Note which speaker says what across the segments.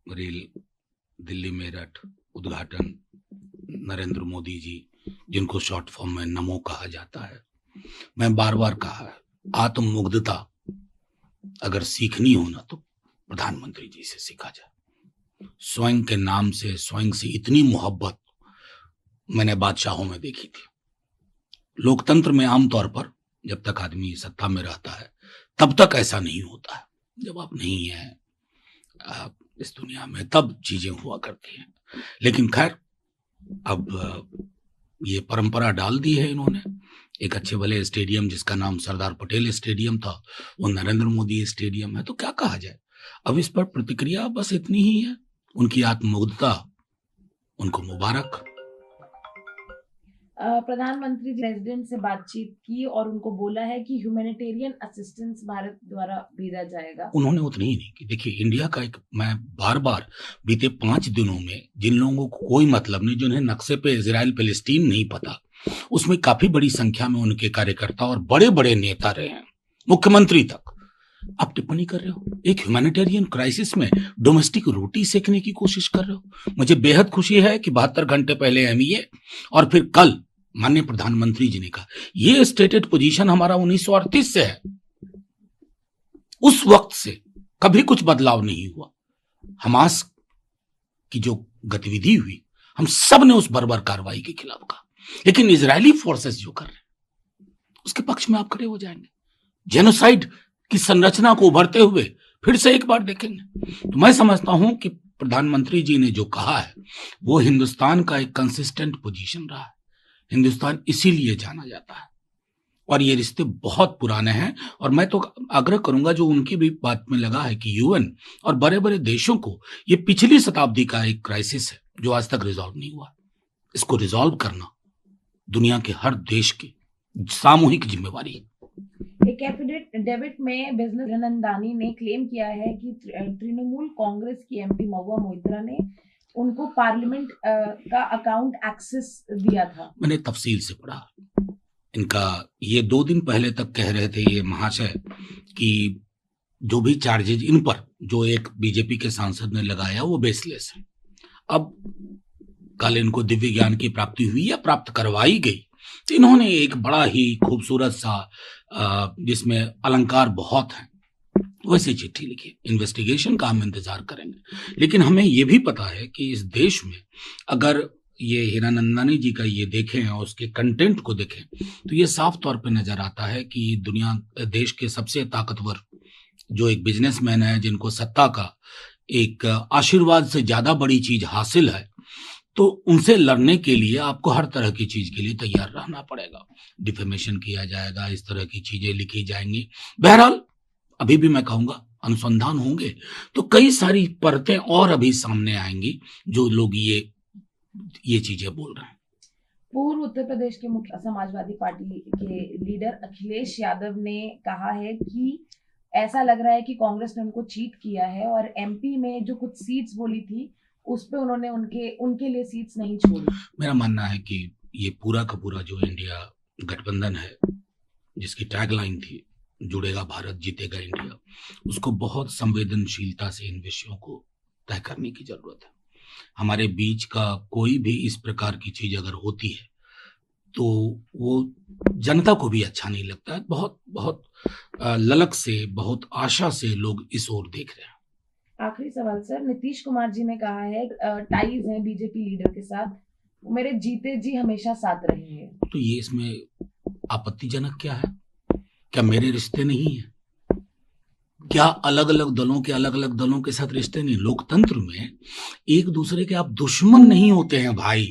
Speaker 1: Rail Delhi Meerut उद्घाटन नरेंद्र मोदी जी, जिनको short form में नमो कहा जाता है। मैं बार बार कहा है, आत्ममुग्धता अगर सीखनी हो ना तो प्रधानमंत्री जी से सीखा जाए। स्वयं के नाम से, स्वयं से इतनी मोहब्बत मैंने बादशाहों में देखी थी। लोकतंत्र में आमतौर पर जब तक आदमी सत्ता में रहता है तब तक ऐसा नहीं होता है। जब आप नहीं है इस दुनिया में तब चीजें हुआ करती हैं। लेकिन खैर, अब ये परंपरा डाल दी है इन्होंने। एक अच्छे भले स्टेडियम जिसका नाम सरदार पटेल स्टेडियम था, वो नरेंद्र मोदी स्टेडियम है, तो क्या कहा जाए। अब इस पर प्रतिक्रिया बस इतनी ही है, उनकी आत्ममुग्धता, उनको मुबारक।
Speaker 2: प्रधानमंत्री रेजिडेंट से बातचीत की और उनको बोला है कि ह्यूमैनिटेरियन असिस्टेंस भारत द्वारा भेजा जाएगा।
Speaker 1: उन्होंने उतनी ही नहीं की। देखिए, इंडिया का एक, मैं बार बार बीते 5 दिनों में जिन लोगों को कोई मतलब नहीं, जिन्हें नक्शे पे इजराइल फिलिस्तीन नहीं पता, उसमें काफी बड़ी संख्या में उनके कार्यकर्ता और बड़े बड़े नेता रहे हैं, मुख्यमंत्री तक। आप टिप्पणी कर रहे हो, एक ह्यूमैनिटेरियन क्राइसिस में डोमेस्टिक रोटी सेकने की कोशिश कर रहे हो। मुझे बेहद खुशी है कि 72 घंटे पहले एमईए और फिर कल माननीय प्रधानमंत्री जी ने कहा, ये स्टेटेड पोजीशन हमारा 1938 से है। उस वक्त से कभी कुछ बदलाव नहीं हुआ। हमास की जो गतिविधि हुई, हम सब ने उस बर्बर कार्रवाई के खिलाफ कहा, लेकिन इजरायली फोर्सेस जो कर रहे हैं उसके पक्ष में आप खड़े हो जाएंगे। जेनोसाइड की संरचना को उभरते हुए फिर से एक बार देखेंगे। तो मैं समझता हूं कि प्रधानमंत्री जी ने जो कहा है वो हिंदुस्तान का एक कंसिस्टेंट पोजीशन रहा है। हिंदुस्तान इसीलिए जाना जाता है और ये रिश्ते बहुत पुराने हैं। और मैं तो आग्रह करूंगा, जो उनकी भी बात में लगा है कि यूएन और बड़े बड़े देशों को, ये पिछली शताब्दी का एक क्राइसिस है जो आज तक रिजॉल्व नहीं हुआ। इसको रिजॉल्व करना दुनिया के हर देश की सामूहिक जिम्मेवारी है।
Speaker 2: एक एफिडेविट में बिजनेस नंदानी ने क्लेम किया है कि तृणमूल कांग्रेस की एमपी महुआ मोइत्रा ने उनको पार्लियामेंट का अकाउंट एक्सेस दिया था।
Speaker 1: मैंने तफसील से पढ़ा इनका। ये 2 दिन पहले तक कह रहे थे ये महाशय कि जो भी चार्जेज इन पर जो एक बीजेपी के सांसद ने लगाया वो बेसलेस है। अब कल इनको दिव्य ज्ञान की प्राप्ति हुई या प्राप्त करवाई गई, तो इन्होंने एक बड़ा ही खूबसूरत सा जिसमें अलंकार बहुत हैं वैसे चिट्ठी लिखी। इन्वेस्टिगेशन का हम इंतजार करेंगे, लेकिन हमें यह भी पता है कि इस देश में अगर ये हीरानंदानी जी का ये देखें और उसके कंटेंट को देखें तो ये साफ तौर पे नजर आता है कि देश के सबसे ताकतवर जो एक बिजनेसमैन है, जिनको सत्ता का एक आशीर्वाद से ज्यादा बड़ी चीज हासिल है, तो उनसे लड़ने के लिए आपको हर तरह की चीज के लिए तैयार रहना पड़ेगा। डिफेमेशन किया जाएगा, इस तरह की चीजें लिखी जाएंगी। बहरहाल अभी भी मैं कहूंगा अनुसंधान होंगे तो कई सारी परतें और अभी सामने आएंगी जो लोग ये चीजें बोल रहे हैं।
Speaker 2: पूर्व उत्तर प्रदेश के मुख्य समाजवादी पार्टी के लीडर अखिलेश यादव ने कहा है कि ऐसा लग रहा है कि कांग्रेस ने उनको चीट किया है और एमपी में जो कुछ सीट्स बोली थी उस पे उन्होंने उनके लिए सीट्स नहीं छोड़ी।
Speaker 1: मेरा मानना है कि ये पूरा का पूरा जो इंडिया गठबंधन है, जिसकी टैगलाइन थी जुड़ेगा भारत जीतेगा इंडिया, उसको बहुत संवेदनशीलता से इन विषयों को तय करने की जरूरत है। हमारे बीच का कोई भी इस प्रकार की चीज अगर होती है तो वो जनता को भी अच्छा नहीं लगता है। बहुत बहुत ललक से, बहुत आशा से लोग इस ओर देख रहे हैं।
Speaker 2: आखिरी सवाल सर, नीतीश कुमार जी ने कहा है टाइज है बीजेपी लीडर के साथ, मेरे जीते जी हमेशा साथ रहे हैं।
Speaker 1: तो ये इसमें आपत्तिजनक क्या है? क्या मेरे रिश्ते नहीं है? क्या अलग अलग दलों के साथ रिश्ते नहीं? लोकतंत्र में एक दूसरे के आप दुश्मन नहीं होते हैं भाई।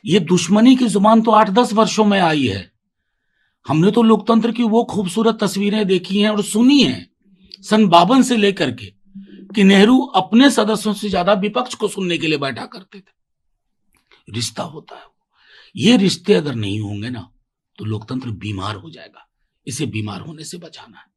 Speaker 1: ये दुश्मनी की जुबान तो 8-10 वर्षों में आई है। हमने तो लोकतंत्र की वो खूबसूरत तस्वीरें देखी हैं और सुनी हैं सन 52 से लेकर के कि नेहरू अपने सदस्यों से ज्यादा विपक्ष को सुनने के लिए बैठा करते थे। रिश्ता होता है, ये रिश्ते अगर नहीं होंगे ना तो लोकतंत्र बीमार हो जाएगा। इसे बीमार होने से बचाना है।